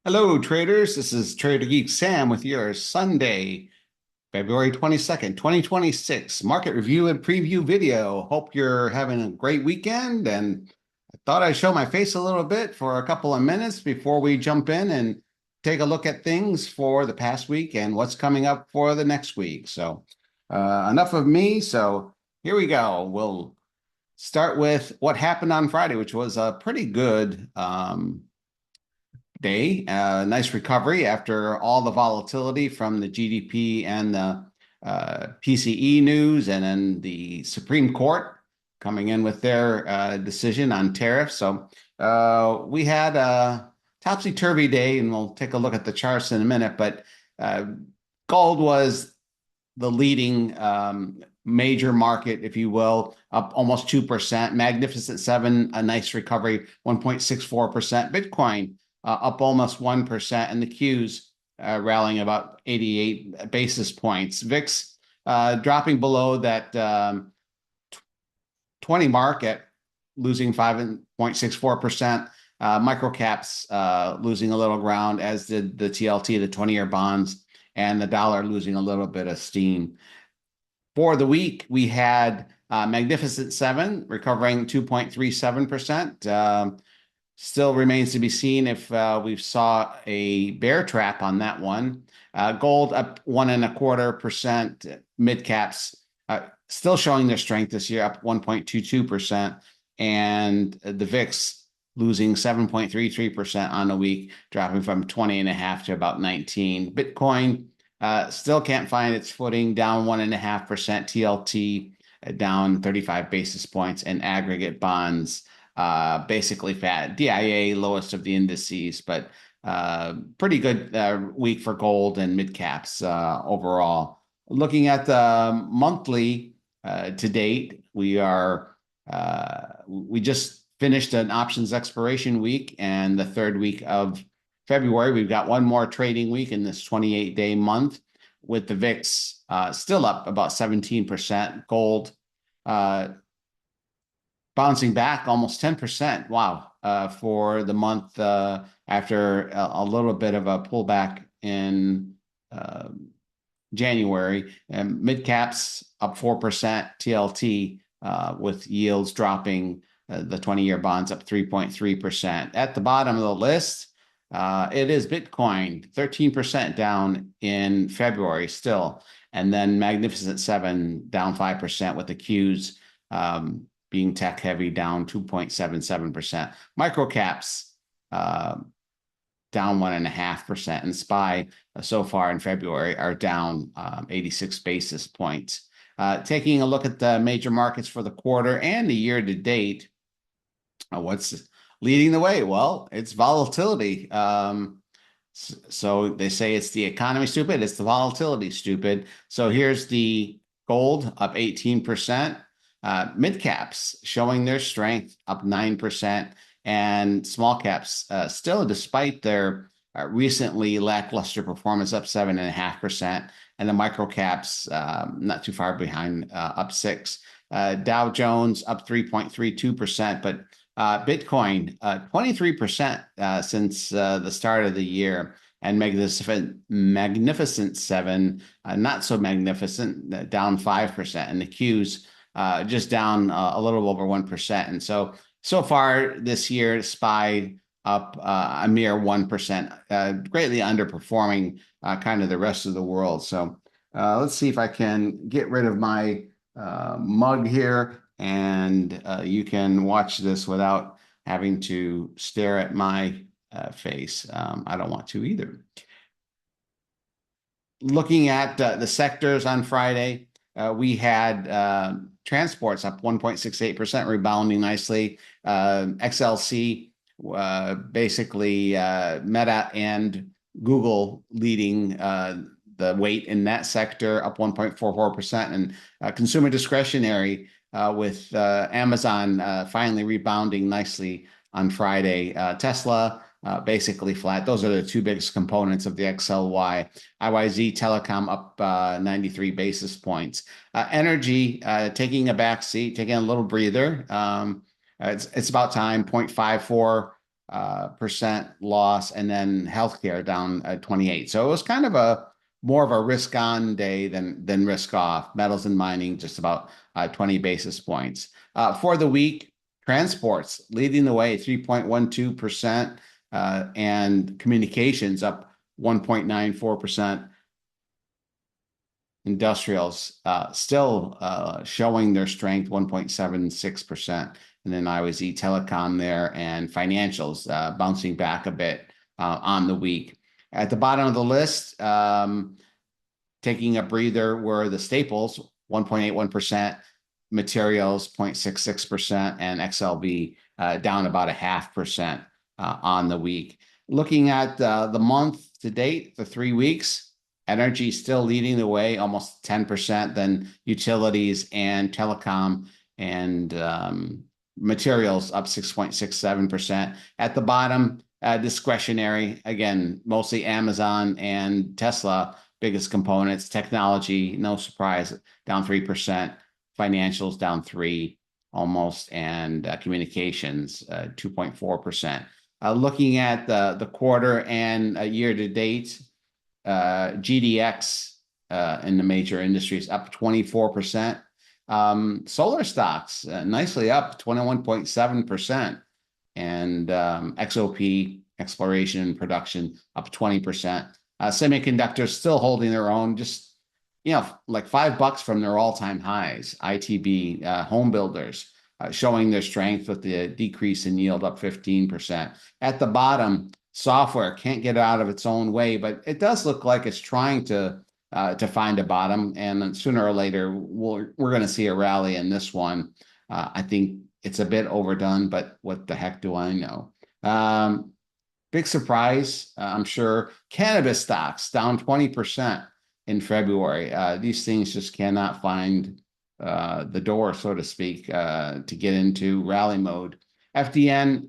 Hello, traders. This is Trader Geek Sam with your Sunday, February 22nd, 2026 market review and preview video. Hope you're having a great weekend. And I thought I'd show my face a little bit for a couple of minutes before we jump in and take a look at things for the past week and what's coming up for the next week. Enough of me. So, here we go. We'll start with what happened on Friday, which was a pretty good day. Nice recovery after all the volatility from the GDP and the PCE news, and then the Supreme Court coming in with their decision on tariffs. We had a topsy-turvy day, and we'll take a look at the charts in a minute. But uh, gold was the leading major market, if you will, up almost 2%. Magnificent Seven, a nice recovery, 1.64%. Bitcoin up almost 1%, and the Qs rallying about 88 basis points. VIX dropping below that 20 mark at losing 5.64%. Microcaps losing a little ground, as did the TLT, the 20-year bonds, and the dollar losing a little bit of steam. For the week, we had Magnificent Seven recovering 2.37%. Still remains to be seen if we saw a bear trap on that one. Gold up 1.25%. Mid caps still showing their strength this year, up 1.22%, and the VIX losing 7.33% on the week, dropping from 20.5 to about 19. Bitcoin still can't find its footing, down 1.5%. TLT down 35 basis points, and aggregate bonds basically fat. DIA lowest of the indices, but pretty good week for gold and mid caps overall. Looking at the monthly to date, we just finished an options expiration week, and the third week of February, we've got one more trading week in this 28-day month, with the VIX still up about 17%. Gold bouncing back almost 10%. Wow. For the month after a little bit of a pullback in January. And mid caps up 4%. TLT with yields dropping, the 20-year bonds up 3.3%. At the bottom of the list, it is Bitcoin, 13% down in February still. And then Magnificent Seven down 5%, with the Qs being tech heavy, down 2.77%. Microcaps down 1.5%, and SPY so far in February are down 86 basis points. Taking a look at the major markets for the quarter and the year to date, what's leading the way? Well, it's volatility. So they say it's the economy stupid, it's the volatility stupid. So here's the gold up 18%. Mid caps showing their strength, up 9%, and small caps still, despite their recently lackluster performance, up 7.5%, and the micro caps not too far behind, up 6. Dow Jones up 3.32%, but Bitcoin 23% since the start of the year, and Magnificent Seven not so magnificent, down 5%, and the Qs just down a little over 1%. And so far this year, SPY up a mere 1%, greatly underperforming kind of the rest of the world. So let's see if I can get rid of my mug here, and you can watch this without having to stare at my face. I don't want to either. Looking at the sectors on Friday, we had transports up 1.68%, rebounding nicely. XLC, basically Meta and Google leading the weight in that sector, up 1.44%. And consumer discretionary, with Amazon finally rebounding nicely on Friday. Tesla basically flat. Those are the two biggest components of the XLY. IYZ Telecom up 93 basis points. Energy taking a back seat, taking a little breather. It's about time, 0.54 percent loss, and then healthcare down 28. So it was kind of a more of a risk on day than risk off. Metals and mining just about 20 basis points. For the week, transports leading the way 3.12%, and communications up 1.94%. Industrials still showing their strength, 1.76%. And then I was telecom there, and financials bouncing back a bit on the week. At the bottom of the list, taking a breather were the staples, 1.81%, materials 0.66%, and XLV down about 0.5% on the week. Looking at the month to date, the 3 weeks, energy still leading the way, almost 10%, then utilities and telecom and materials up 6.67%. At the bottom, discretionary, again, mostly Amazon and Tesla, biggest components. Technology, no surprise, down 3%. Financials down 3 almost, and communications 2.4%. Looking at the quarter and year to date, GDX in the major industries up 24%. Solar stocks nicely up 21.7%, and XOP, exploration and production, up 20%. Semiconductors still holding their own, just like $5 from their all-time highs. ITB, home builders showing their strength with the decrease in yield, up 15%. At the bottom, software can't get out of its own way, but it does look like it's trying to find a bottom, and sooner or later we're going to see a rally in this one. I think it's a bit overdone, but what the heck do I know? Big surprise, I'm sure. Cannabis stocks down 20% in February. These things just cannot find the door, so to speak, to get into rally mode. FDN,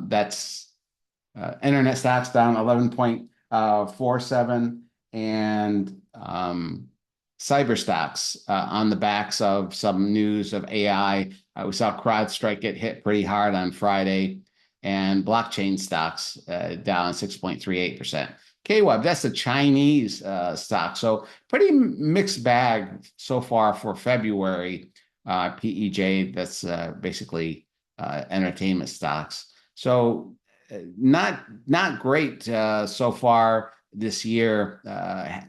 that's internet stocks down 11.47, and cyber stocks on the backs of some news of AI. We saw CrowdStrike get hit pretty hard on Friday, and blockchain stocks down 6.38%. KWEB, that's the Chinese stock. So pretty mixed bag so far for February. PEJ, that's basically entertainment stocks. So not great so far this year,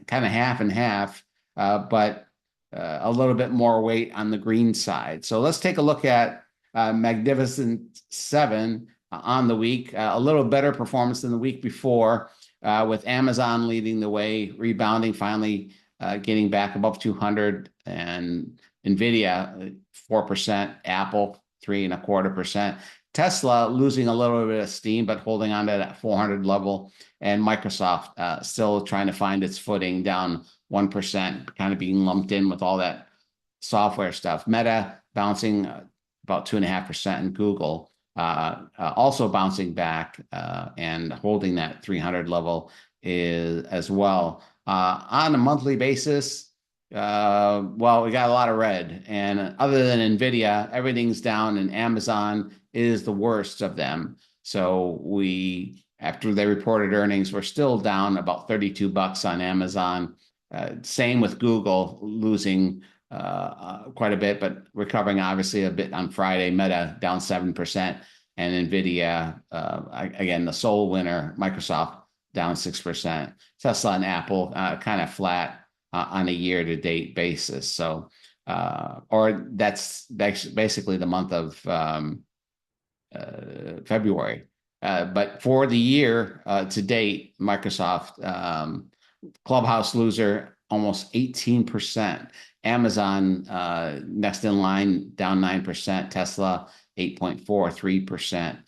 kind of half and half, but a little bit more weight on the green side. So let's take a look at Magnificent Seven on the week. A little better performance than the week before, with Amazon leading the way, rebounding, finally getting back above 200, and NVIDIA 4%, Apple 3.25%. Tesla losing a little bit of steam, but holding on to that 400 level, and Microsoft still trying to find its footing, down 1%, kind of being lumped in with all that software stuff. Meta bouncing about 2.5%, and Google also bouncing back and holding that 300 level as well. On a monthly basis, well, we got a lot of red, and other than NVIDIA, everything's down, and Amazon is the worst of them. So after they reported earnings, we're still down about $32 on Amazon. Same with Google, losing quite a bit, but recovering obviously a bit on Friday. Meta down 7%, and NVIDIA, again, the sole winner, Microsoft, down 6%. Tesla and Apple kind of flat on a year-to-date basis. So, or that's basically the month of February. But for the year to date, Microsoft, Clubhouse loser, almost 18%. Amazon, next in line, down 9%. Tesla, 8.43%.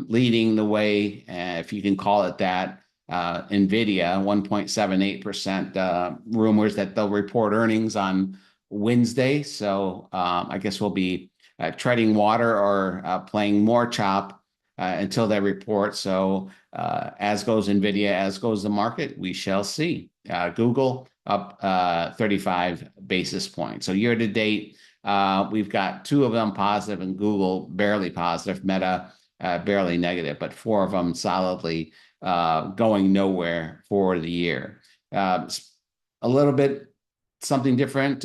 Leading the way, if you can call it that, NVIDIA, 1.78%. Rumors that they'll report earnings on Wednesday. So I guess we'll be treading water or playing more chop until they report. So as goes NVIDIA, as goes the market, we shall see. Google up 35 basis points. So year to date, we've got two of them positive, and Google barely positive. Meta barely negative, but 4 of them solidly going nowhere for the year. A little bit something different,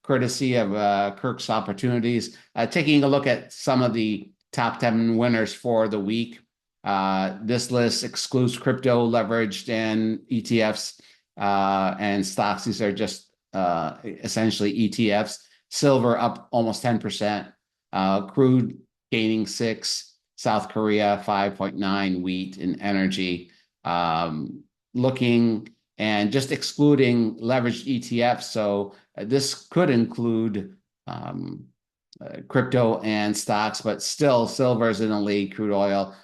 courtesy of Kirk's Opportunities. Taking a look at some of the top 10 winners for the week. This list excludes crypto, leveraged, and ETFs and stocks. These are just essentially ETFs. Silver up almost 10%. Crude gaining 6. South Korea 5.9. Wheat and energy. Looking and just excluding leveraged ETFs. So this could include crypto and stocks, but still silver is in the lead. Crude oil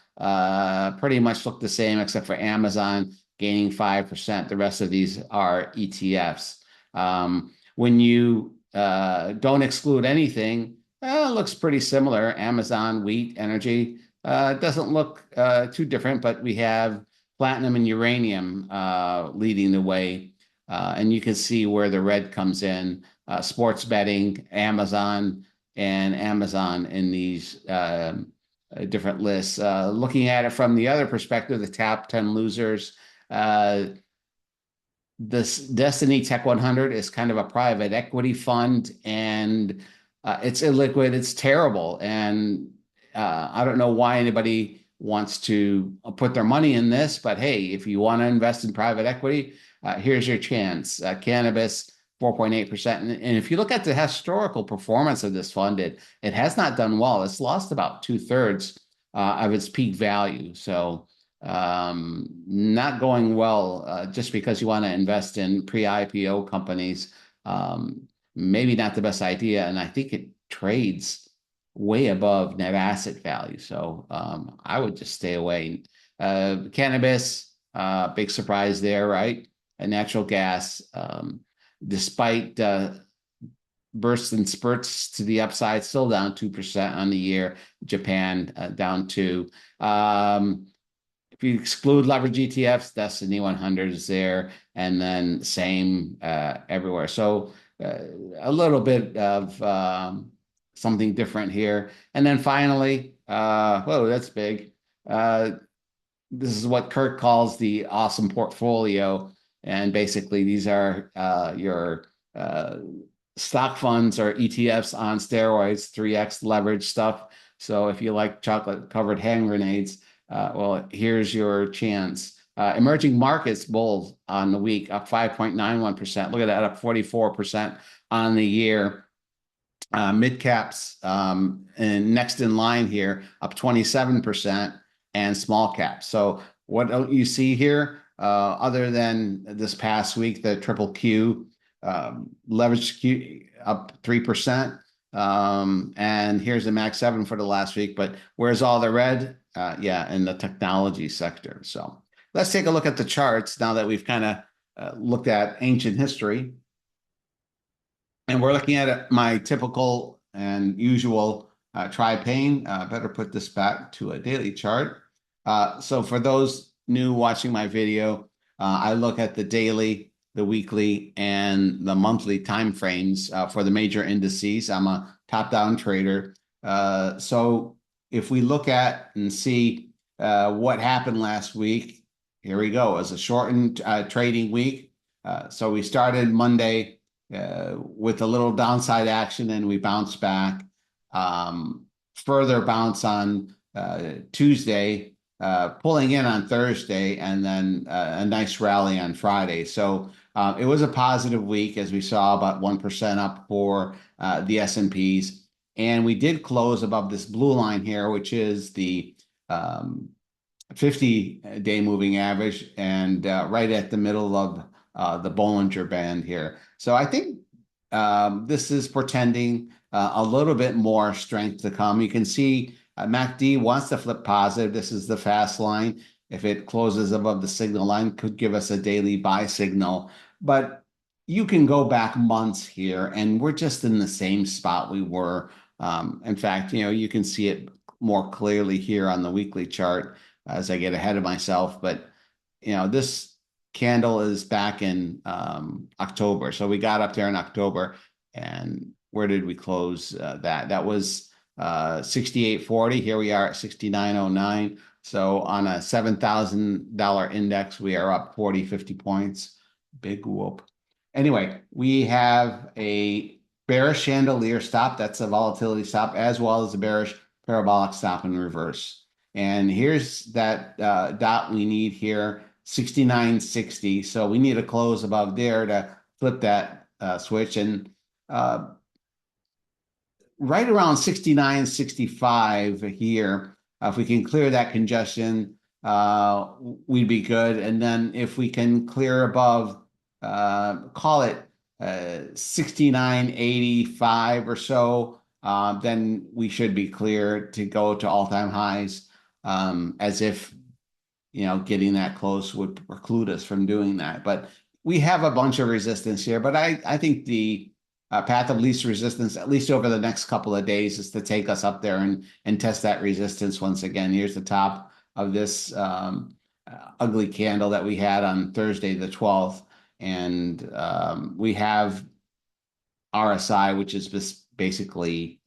pretty much look the same, except for Amazon gaining 5%. The rest of these are ETFs. When you don't exclude anything, it looks pretty similar. Amazon, wheat, energy doesn't look too different, but we have platinum and uranium leading the way. And you can see where the red comes in. Sports betting, Amazon, and Amazon in these different lists. Looking at it from the other perspective, the top 10 losers, this Destiny Tech 100 is kind of a private equity fund, and it's illiquid. It's terrible. And I don't know why anybody wants to put their money in this, but hey, if you want to invest in private equity, here's your chance. Cannabis, 4.8%. And if you look at the historical performance of this fund, it has not done well. It's lost about 2/3 of its peak value. So not going well just because you want to invest in pre-IPO companies. Maybe not the best idea. And I think it trades way above net asset value. So I would just stay away. Cannabis, big surprise there, right? And natural gas, despite bursts and spurts to the upside, still down 2% on the year. Japan down 2%. If you exclude leverage ETFs, Destiny 100 is there, and then same everywhere. So a little bit of something different here. And then finally, whoa, that's big. This is what Kirk calls the awesome portfolio. And basically, these are your stock funds or ETFs on steroids, 3x leverage stuff. So if you like chocolate-covered hand grenades, well, here's your chance. Emerging markets bulls on the week, up 5.91%. Look at that, up 44% on the year. Mid caps and next in line here, up 27%, and small caps. So what don't you see here? Other than this past week, the triple Q leverage Q up 3%. And here's the Max 7 for the last week. But where's all the red? Yeah, in the technology sector. So let's take a look at the charts now that we've kind of looked at ancient history. And we're looking at my typical and usual tri-pane. Better put this back to a daily chart. So for those new watching my video, I look at the daily, the weekly, and the monthly timeframes for the major indices. I'm a top-down trader. So if we look at and see what happened last week, here we go. It was a shortened trading week. So we started Monday with a little downside action, and we bounced back. Further bounce on Tuesday, pulling in on Thursday, and then a nice rally on Friday. So it was a positive week, as we saw about 1% up for the S&Ps. And we did close above this blue line here, which is the 50-day moving average, and right at the middle of the Bollinger Band here. So I think this is portending a little bit more strength to come. You can see MACD wants to flip positive. This is the fast line. If it closes above the signal line, could give us a daily buy signal. But you can go back months here, and we're just in the same spot we were. In fact, you can see it more clearly here on the weekly chart as I get ahead of myself. But, this candle is back in October. So we got up there in October, and where did we close that? That was 68.40. Here we are at 69.09. So on a $7,000 index, we are up 40, 50 points. Big whoop. Anyway, we have a bearish chandelier stop. That's a volatility stop, as well as a bearish parabolic stop in reverse. And here's that dot we need here, 69.60. So we need a close above there to flip that switch. And right around 69.65 here, if we can clear that congestion, we'd be good. And then if we can clear above, call it 69.85 or so, then we should be clear to go to all-time highs, as if, getting that close would preclude us from doing that. But we have a bunch of resistance here, but I think the path of least resistance, at least over the next couple of days, is to take us up there and test that resistance once again. Here's the top of this ugly candle that we had on Thursday the 12th. And we have RSI, which is basically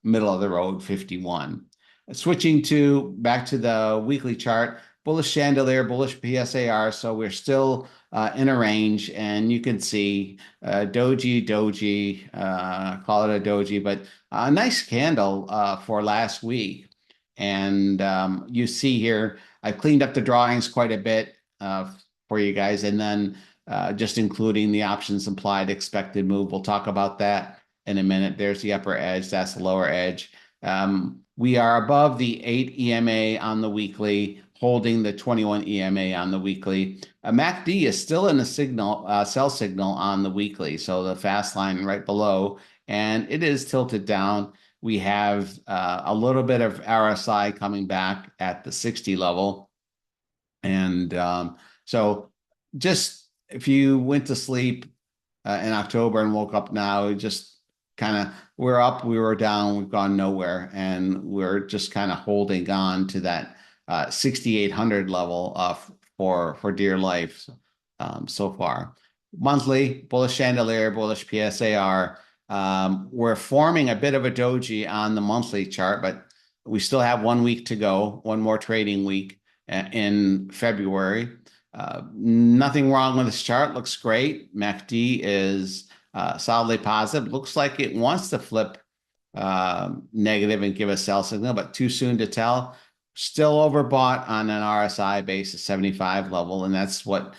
middle of the road, 51. Switching back to the weekly chart, bullish chandelier, bullish PSAR. So we're still in a range, and you can see doji, call it a doji, but a nice candle for last week. And you see here, I've cleaned up the drawings quite a bit for you guys, and then just including the options implied expected move. We'll talk about that in a minute. There's the upper edge, that's the lower edge. We are above the 8 EMA on the weekly, holding the 21 EMA on the weekly. MACD is still in a sell signal on the weekly, so the fast line right below, and it is tilted down. We have a little bit of RSI coming back at the 60 level. And so just if you went to sleep in October and woke up now, just kind of, we're up, we were down, we've gone nowhere, and we're just kind of holding on to that 6,800 level for dear life so far. Monthly, bullish chandelier, bullish PSAR. We're forming a bit of a doji on the monthly chart, but we still have 1 week to go, one more trading week in February. Nothing wrong with this chart. Looks great. MACD is solidly positive. Looks like it wants to flip negative and give a sell signal, but too soon to tell. Still overbought on an RSI basis, 75 level, and that's what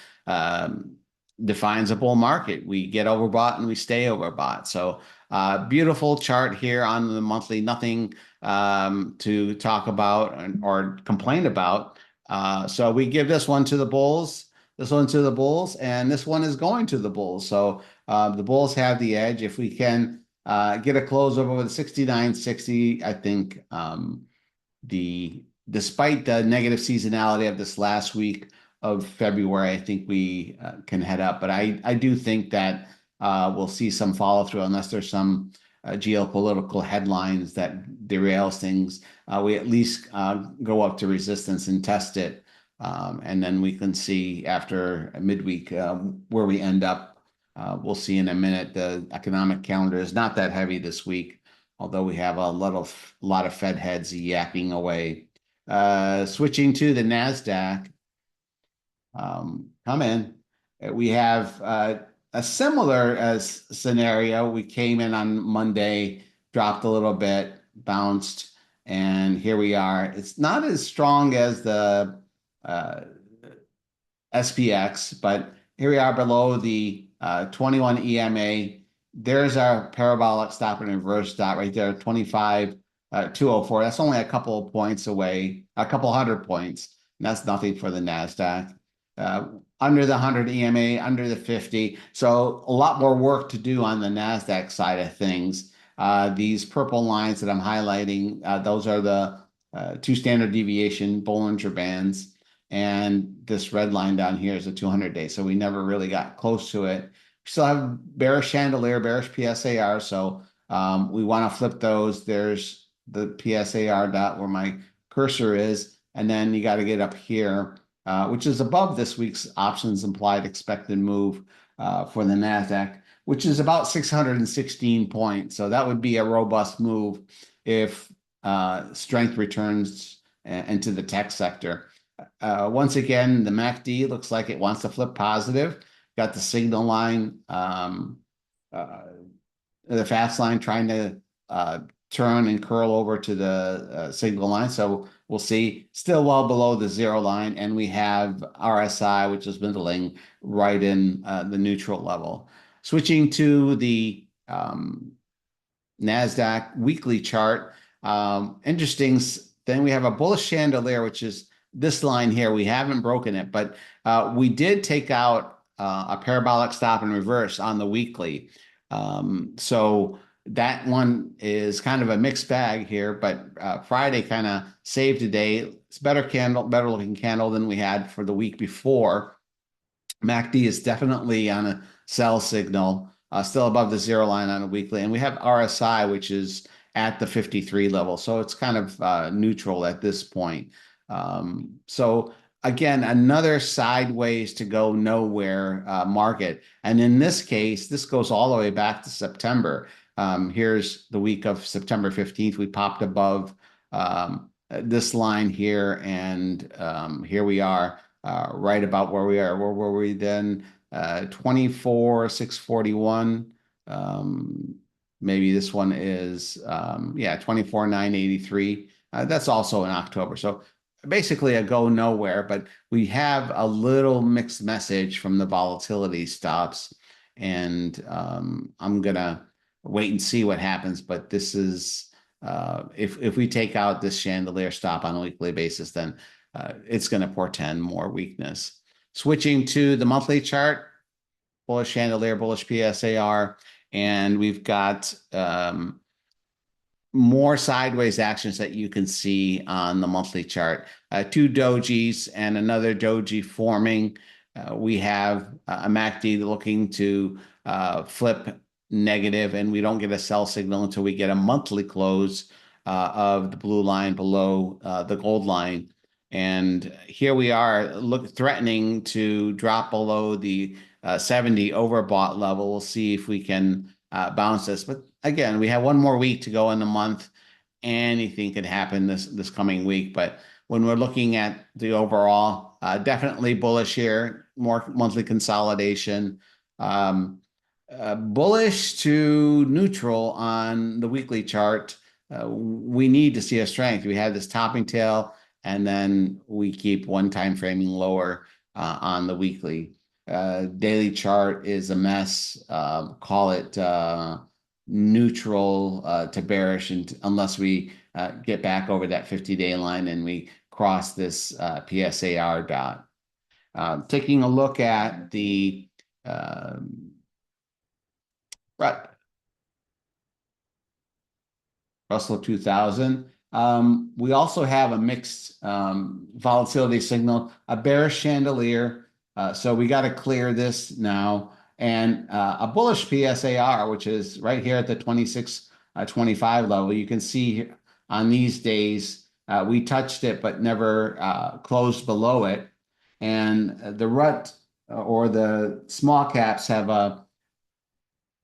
defines a bull market. We get overbought and we stay overbought. So beautiful chart here on the monthly. Nothing to talk about or complain about. So we give this one to the bulls, this one to the bulls, and this one is going to the bulls. So the bulls have the edge. If we can get a close over the 69.60, I think despite the negative seasonality of this last week of February, I think we can head up. But I do think that we'll see some follow through unless there's some geopolitical headlines that derails things. We at least go up to resistance and test it. And then we can see after midweek where we end up. We'll see in a minute. The economic calendar is not that heavy this week, although we have a lot of Fed heads yakking away. Switching to the NASDAQ, come in. We have a similar scenario. We came in on Monday, dropped a little bit, bounced, and here we are. It's not as strong as the SPX, but here we are below the 21 EMA. There's our parabolic stop and reverse dot right there, 25,204. That's only a couple of points away, a couple hundred points. And that's nothing for the NASDAQ. Under the 100 EMA, under the 50. So a lot more work to do on the NASDAQ side of things. These purple lines that I'm highlighting, those are the 2 standard deviation Bollinger Bands. And this red line down here is a 200-day. So we never really got close to it. We still have bearish chandelier, bearish PSAR. So we want to flip those. There's the PSAR dot where my cursor is. And then you got to get up here, which is above this week's options implied expected move for the NASDAQ, which is about 616 points. So that would be a robust move. if strength returns into the tech sector. Once again, the MACD looks like it wants to flip positive. Got the signal line, the fast line trying to turn and curl over to the signal line. So we'll see. Still well below the zero line, and we have RSI, which is dwindling right in the neutral level. Switching to the NASDAQ weekly chart, interesting thing. We have a bullish chandelier, which is this line here. We haven't broken it, but we did take out a parabolic stop and reverse on the weekly. So that one is kind of a mixed bag here, but Friday kind of saved the day. It's better looking candle than we had for the week before. MACD is definitely on a sell signal, still above the zero line on a weekly. And we have RSI, which is at the 53 level. So it's kind of neutral at this point. So again, another sideways to go nowhere market. And in this case, this goes all the way back to September. Here's the week of September 15th. We popped above this line here, and here we are right about where we are. Where were we then? 24,641. Maybe this one is, yeah, 24,983. That's also in October. So basically a go nowhere, but we have a little mixed message from the volatility stops, and I'm gonna wait and see what happens. But this is if we take out this chandelier stop on a weekly basis, then it's going to portend more weakness. Switching to the monthly chart, bullish chandelier, bullish PSAR, and we've got more sideways actions that you can see on the monthly chart. Two dojis and another doji forming. We have a MACD looking to flip negative, and we don't get a sell signal until we get a monthly close of the blue line below the gold line. And here we are threatening to drop below the 70 overbought level. We'll see if we can bounce this. But again, we have one more week to go in the month. Anything could happen this coming week. But when we're looking at the overall, definitely bullish here, more monthly consolidation. Bullish to neutral on the weekly chart. We need to see a strength. We had this topping tail, and then we keep one time framing lower on the weekly. Daily chart is a mess. Call it neutral to bearish, unless we get back over that 50-day line and we cross this PSAR dot. Taking a look at the Russell 2000. We also have a mixed volatility signal, a bearish chandelier. So we got to clear this now. And a bullish PSAR, which is right here at the 26.25 level. You can see on these days, we touched it, but never closed below it. And the RUT or the small caps have a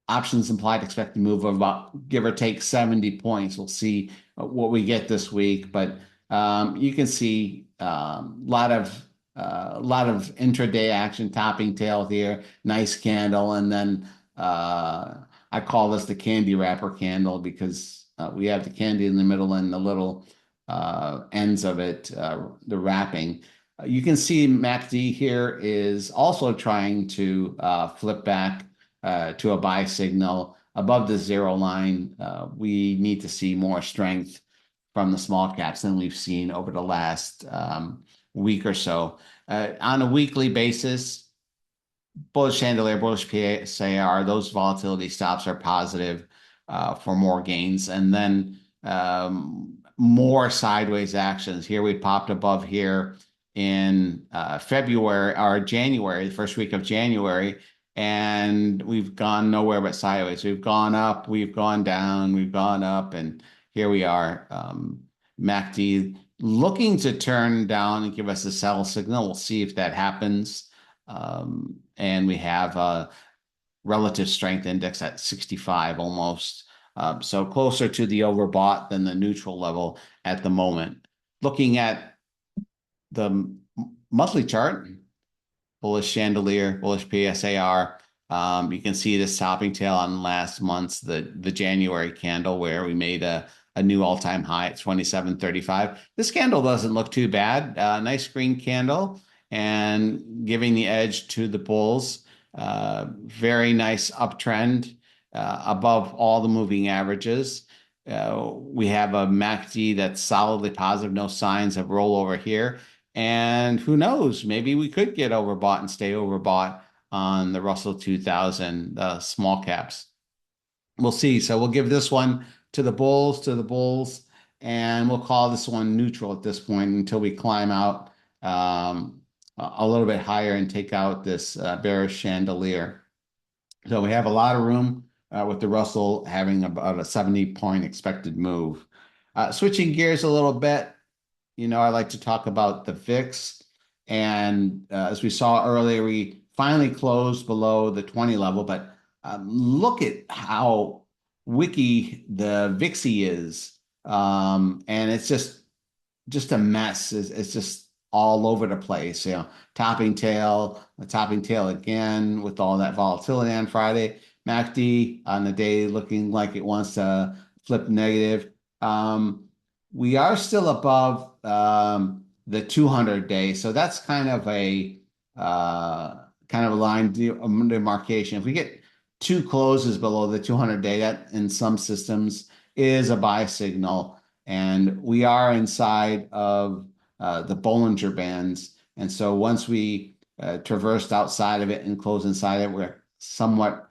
options implied expected move of about give or take 70 points. We'll see what we get this week, but you can see a lot of intraday action, topping tail here, nice candle, and then I call this the candy wrapper candle because we have the candy in the middle and the little ends of it, the wrapping. You can see MACD here is also trying to flip back to a buy signal above the zero line. We need to see more strength from the small caps than we've seen over the last week or so. On a weekly basis, bullish chandelier, bullish PSAR, those volatility stops are positive for more gains. And then more sideways actions. Here we popped above here in February or January, the first week of January, and we've gone nowhere but sideways. We've gone up, we've gone down, we've gone up, and here we are. MACD looking to turn down and give us a sell signal. We'll see if that happens. And we have a relative strength index at 65 almost. So closer to the overbought than the neutral level at the moment. Looking at the monthly chart, bullish chandelier, bullish PSAR. You can see this topping tail on last month's the January candle where we made a new all-time high at 27.35. This candle doesn't look too bad. Nice green candle and giving the edge to the bulls. Very nice uptrend above all the moving averages. We have a MACD that's solidly positive, no signs of rollover here. And who knows, maybe we could get overbought and stay overbought on the Russell 2000 small caps. We'll see. So we'll give this one to the bulls, and we'll call this one neutral at this point until we climb out a little bit higher and take out this bearish chandelier. So we have a lot of room with the Russell having about a 70-point expected move. Switching gears a little bit, I like to talk about the VIX. And as we saw earlier, we finally closed below the 20 level, but look at how wicky the VIXie is. And it's just a mess. It's just all over the place, topping tail again with all that volatility on Friday. MACD on the day looking like it wants to flip negative. We are still above the 200-day, so that's kind of a line demarcation. If we get two closes below the 200-day, that in some systems is a buy signal, and we are inside of the Bollinger Bands. And so once we traversed outside of it and closed inside it, we're somewhat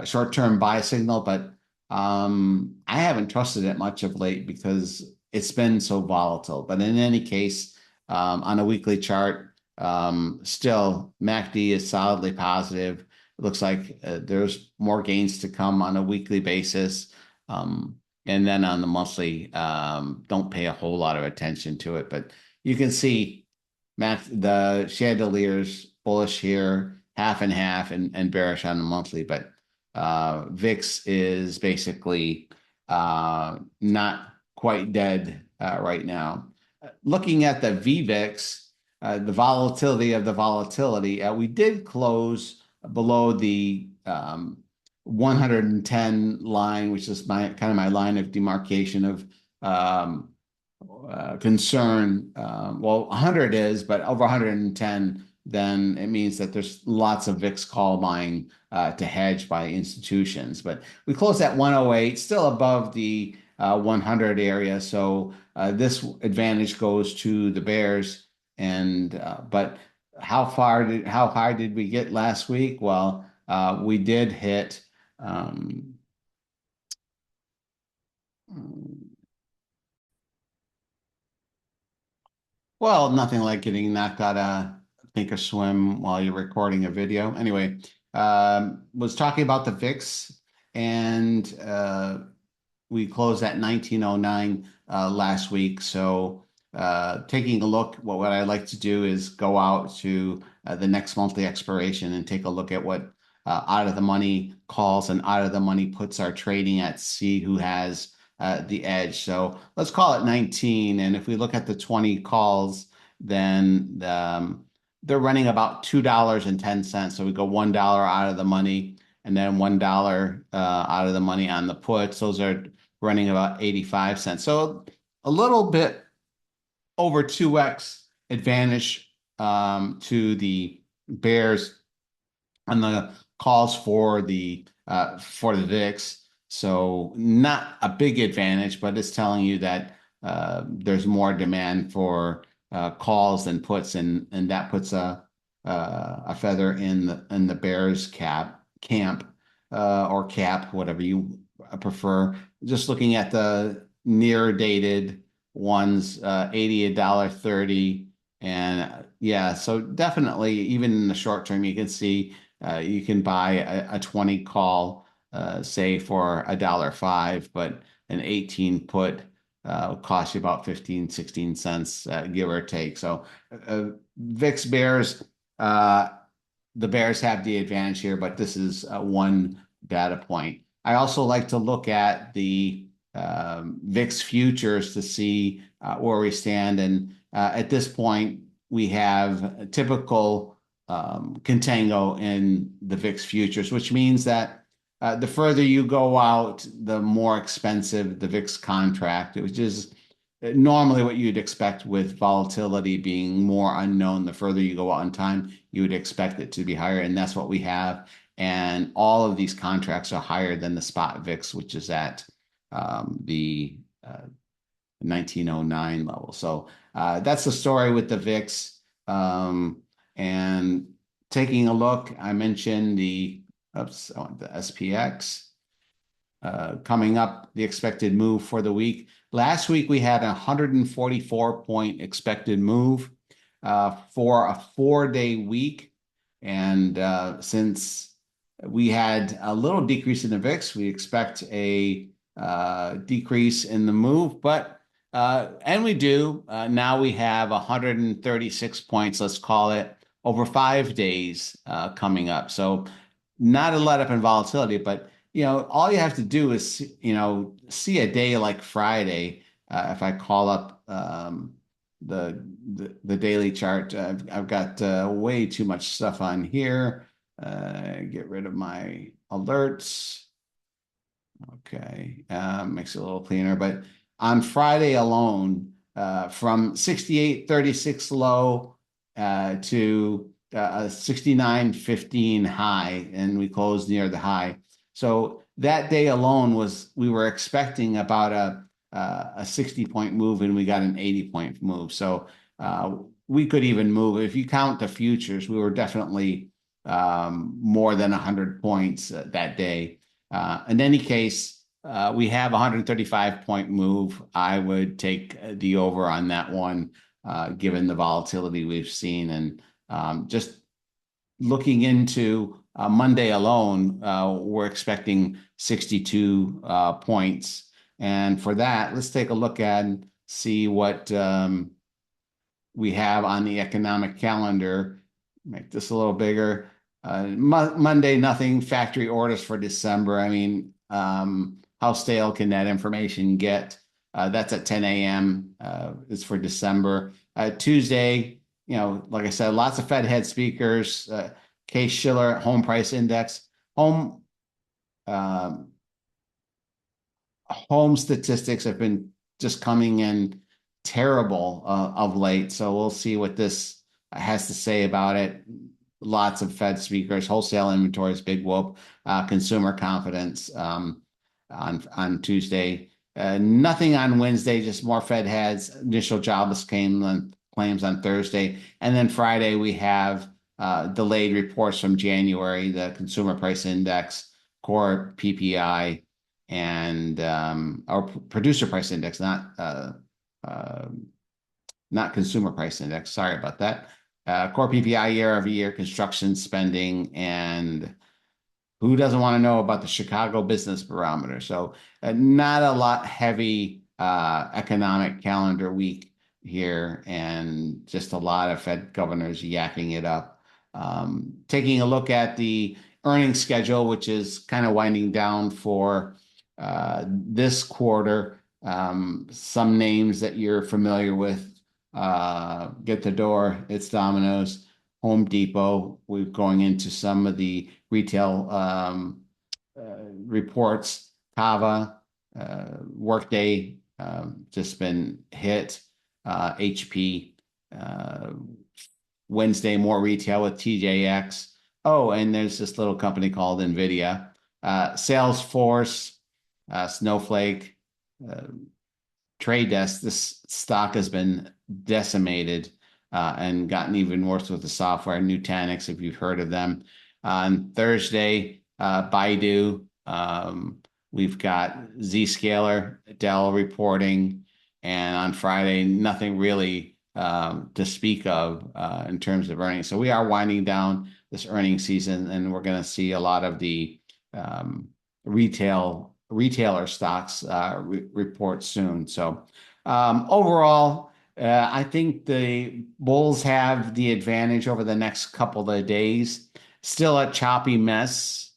short-term buy signal, but I haven't trusted it much of late because it's been so volatile. But in any case, on a weekly chart, still MACD is solidly positive. It looks like there's more gains to come on a weekly basis. And then on the monthly, don't pay a whole lot of attention to it. But you can see the chandelier's bullish here, half and half, and bearish on the monthly. But VIX is basically not quite dead right now. Looking at the VVIX, the volatility of the volatility, we did close below the 110 line, which is my line of demarcation of concern. Well, 100 is, but over 110, then it means that there's lots of VIX call buying to hedge by institutions. But we closed at 108, still above the 100 area. So this advantage goes to the bears. And but how high did we get last week? Well, we did hit well, nothing like getting knocked out of Thinkorswim while you're recording a video. Anyway, was talking about the VIX, and we closed at 1909 last week. So taking a look, what I like to do is go out to the next monthly expiration and take a look at what out of the money calls and out of the money puts are trading at, see who has the edge. So let's call it 19. And if we look at the 20 calls, then they're running about $2.10. So we go $1 out of the money and then $1 out of the money on the puts. Those are running about 85 cents. So a little bit over 2x advantage to the bears on the calls for the VIX. So not a big advantage, but it's telling you that there's more demand for calls than puts, and that puts a feather in the bears camp or cap, whatever you prefer. Just looking at the near dated ones, 80, $1.30, and yeah, so definitely even in the short term, you can see you can buy a 20 call, say for $1.05, but an 18 put will cost you about 15, 16 cents, give or take. So VIX bears, the bears have the advantage here, but this is one data point. I also like to look at the VIX futures to see where we stand. And at this point, we have a typical contango in the VIX futures, which means that the further you go out, the more expensive the VIX contract, which is normally what you'd expect with volatility being more unknown. The further you go out in time, you would expect it to be higher, and that's what we have. And all of these contracts are higher than the spot VIX, which is at the 1909 level. So that's the story with the VIX. And taking a look, I mentioned the SPX coming up, the expected move for the week. Last week we had a 144-point expected move for a 4-day week. And since we had a little decrease in the VIX, we expect a decrease in the move, and we do. Now we have 136 points, let's call it, over 5 days coming up. So not a let up in volatility, but all you have to do is see a day like Friday. If I call up the daily chart, I've got way too much stuff on here. Get rid of my alerts. Okay, makes it a little cleaner. But on Friday alone, from 68.36 low to 69.15 high, and we closed near the high. So that day alone we were expecting about a 60-point move, and we got an 80-point move. So we could even move. If you count the futures, we were definitely more than 100 points that day. In any case, we have a 135-point move. I would take the over on that one, given the volatility we've seen. And just looking into Monday alone, we're expecting 62 points. And for that, let's take a look at and see what we have on the economic calendar. Make this a little bigger. Monday, nothing. Factory orders for December. I mean, how stale can that information get? That's at 10 a.m. It's for December. Tuesday, like I said, lots of Fed head speakers. Case-Shiller home price index. Home statistics have been just coming in terrible of late. So we'll see what this has to say about it. Lots of Fed speakers, wholesale inventories, big whoop, consumer confidence on Tuesday. Nothing on Wednesday, just more Fed heads, initial jobless claims on Thursday. And then Friday, we have delayed reports from January, the consumer price index, core PPI, and or producer price index, not consumer price index. Sorry about that. Core PPI year-over-year, construction spending, and who doesn't want to know about the Chicago Business Barometer? So not a lot heavy economic calendar week here, and just a lot of Fed governors yakking it up. Taking a look at the earnings schedule, which is kind of winding down for this quarter. Some names that you're familiar with get the door. It's Domino's, Home Depot. We're going into some of the retail reports. Kava, Workday, just been hit. HP. Wednesday, more retail with TJX. Oh, and there's this little company called NVIDIA. Salesforce, Snowflake, Trade Desk. This stock has been decimated and gotten even worse with the software. Nutanix, if you've heard of them. On Thursday, Baidu. We've got Zscaler, Dell reporting. And on Friday, nothing really to speak of in terms of earnings. So we are winding down this earnings season, and we're going to see a lot of the retailer stocks report soon. So overall, I think the bulls have the advantage over the next couple of days. Still a choppy mess.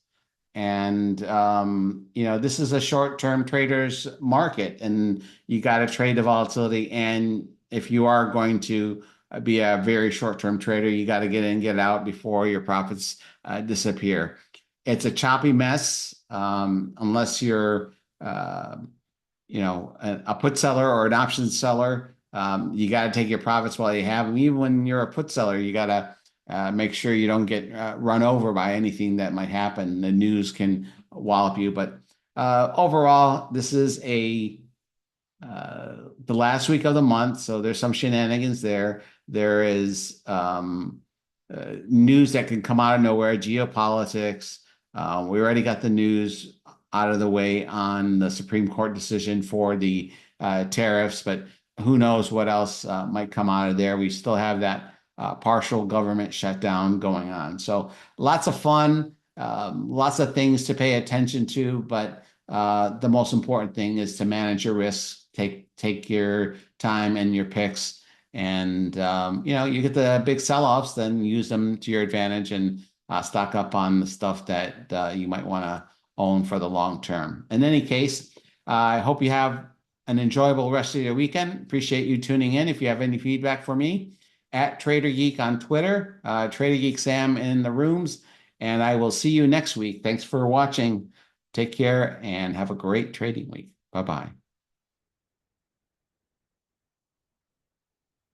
And this is a short-term trader's market, and you got to trade the volatility. And if you are going to be a very short-term trader, you got to get in, get out before your profits disappear. It's a choppy mess, unless you're a put seller or an option seller. You got to take your profits while you have them. Even when you're a put seller, you got to make sure you don't get run over by anything that might happen. The news can wallop you, but overall, this is the last week of the month, so there's some shenanigans there. There is news that can come out of nowhere, geopolitics. We already got the news out of the way on the Supreme Court decision for the tariffs, but who knows what else might come out of there. We still have that partial government shutdown going on. So lots of fun, lots of things to pay attention to, but the most important thing is to manage your risks, take your time and your picks, and you get the big sell-offs, then use them to your advantage and stock up on the stuff that you might want to own for the long term. In any case, I hope you have an enjoyable rest of your weekend. Appreciate you tuning in. If you have any feedback for me, at Trader Geek on Twitter, Trader Geek Sam in the rooms, and I will see you next week. Thanks for watching. Take care and have a great trading week. Bye-bye.